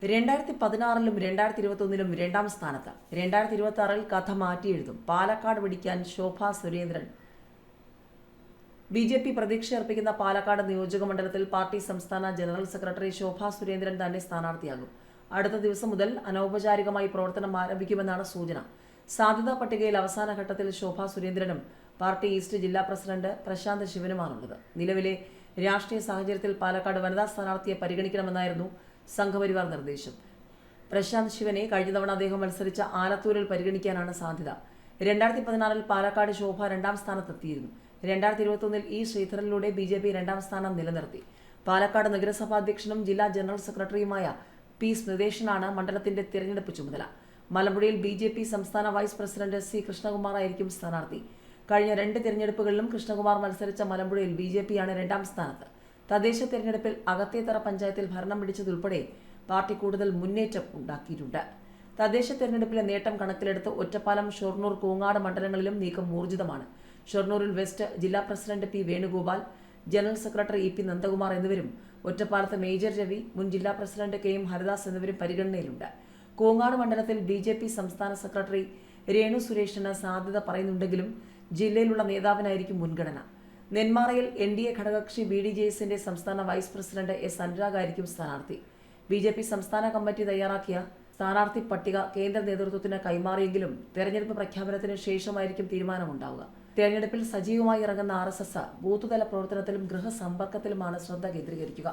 2016-ലും 2021-ലും രണ്ടാം സ്ഥാനത്ത്. 2026-ൽ കഥ മാറ്റിയെഴുതും. പാലക്കാട് പിടിക്കാൻ ശോഭാ സുരേന്ദ്രൻ. ബി.ജെ.പി. പ്രതീക്ഷയർപ്പിക്കുന്ന പാലക്കാട് നിയോജകമണ്ഡലത്തിൽ പാർട്ടി സംസ്ഥാന ജനറൽ സെക്രട്ടറി ശോഭാ സുരേന്ദ്രൻ തന്നെ സ്ഥാനാർത്ഥിയാകും. അടുത്ത ദിവസം മുതൽ അനൗപചാരികമായി പ്രവർത്തനം ആരംഭിക്കുമെന്നാണ് സൂചന. സാധ്യതാ പട്ടികയിൽ അവസാന ഘട്ടത്തിൽ ശോഭാ സുരേന്ദ്രനും പാർട്ടി ഈസ്റ്റ് ജില്ലാ പ്രസിഡന്റ് പ്രശാന്ത് ശിവനുമാണുള്ളത്. നിലവിലെ രാഷ്ട്രീയ സാഹചര്യത്തിൽ പാലക്കാട് വനിതാ സ്ഥാനാർത്ഥിയെ പരിഗണിക്കണമെന്നായിരുന്നു സംഘപരിവാർ നിർദ്ദേശം. പ്രശാന്ത് ശിവനെ കഴിഞ്ഞ തവണ അദ്ദേഹം മത്സരിച്ച ആലത്തൂരിൽ പരിഗണിക്കാനാണ് സാധ്യത. 2016-ൽ പാലക്കാട് ശോഭ രണ്ടാം സ്ഥാനത്തെത്തിയിരുന്നു. 2021-ൽ ഇ ശ്രീധരനിലൂടെ ബി.ജെ.പി. രണ്ടാം സ്ഥാനം നിലനിർത്തി. പാലക്കാട് നഗരസഭാ അധ്യക്ഷനും ജില്ലാ ജനറൽ സെക്രട്ടറിയുമായ പി സ്മിതേഷിനാണ് മണ്ഡലത്തിന്റെ തിരഞ്ഞെടുപ്പ് ചുമതല. മലമ്പുഴയിൽ ബി.ജെ.പി. സംസ്ഥാന വൈസ് പ്രസിഡന്റ് സി കൃഷ്ണകുമാർ ആയിരിക്കും സ്ഥാനാർത്ഥി. കഴിഞ്ഞ 2 തിരഞ്ഞെടുപ്പുകളിലും കൃഷ്ണകുമാർ മത്സരിച്ച മലമ്പുഴയിൽ ബി.ജെ.പിയാണ് രണ്ടാം സ്ഥാനത്ത്. തദ്ദേശ തെരഞ്ഞെടുപ്പിൽ അകത്തേത്തറ പഞ്ചായത്തിൽ ഭരണം പിടിച്ചതുൾപ്പെടെ പാർട്ടി കൂടുതൽ മുന്നേറ്റം ഉണ്ടാക്കിയിട്ടുണ്ട്. തദ്ദേശ തെരഞ്ഞെടുപ്പിലെ നേട്ടം കണക്കിലെടുത്ത് ഒറ്റപ്പാലം, ഷൊർണൂർ, കൂങ്ങാട് മണ്ഡലങ്ങളിലും നീക്കം ഊർജിതമാണ്. ഷൊർണൂരിൽ വെസ്റ്റ് ജില്ലാ president P Venugopal, general secretary E P Nandakumar എന്നിവരും, ഒറ്റപ്പാലത്ത് മേജർ രവി, മുൻ ജില്ലാ പ്രസിഡന്റ് കെ എം ഹരിദാസ് എന്നിവരും പരിഗണനയിലുണ്ട്. കൂങ്ങാട് മണ്ഡലത്തിൽ ബി.ജെ.പി. സംസ്ഥാന സെക്രട്ടറി രേണു സുരേഷിന് സാധ്യത പറയുന്നുണ്ടെങ്കിലും ജില്ലയിലുള്ള നേതാവിനായിരിക്കും മുൻഗണന. നെന്മാറയിൽ എൻ.ഡി.എ ഘടകകക്ഷി ബി.ഡി.ജെ.എസിന്റെ സംസ്ഥാന വൈസ് പ്രസിഡന്റ് എസ് അനുരാഗ് ആയിരിക്കും സ്ഥാനാർത്ഥി. ബി.ജെ.പി. സംസ്ഥാന കമ്മിറ്റി തയ്യാറാക്കിയ സ്ഥാനാർത്ഥി പട്ടിക കേന്ദ്ര നേതൃത്വത്തിന് കൈമാറിയെങ്കിലും തെരഞ്ഞെടുപ്പ് പ്രഖ്യാപനത്തിന് ശേഷമായിരിക്കും തീരുമാനമുണ്ടാവുക. തെരഞ്ഞെടുപ്പിൽ സജീവമായി ഇറങ്ങുന്ന ആർ.എസ്.എസ് ബൂത്തുതല പ്രവർത്തനത്തിലും ഗൃഹസമ്പർക്കത്തിലുമാണ് ശ്രദ്ധ കേന്ദ്രീകരിക്കുക.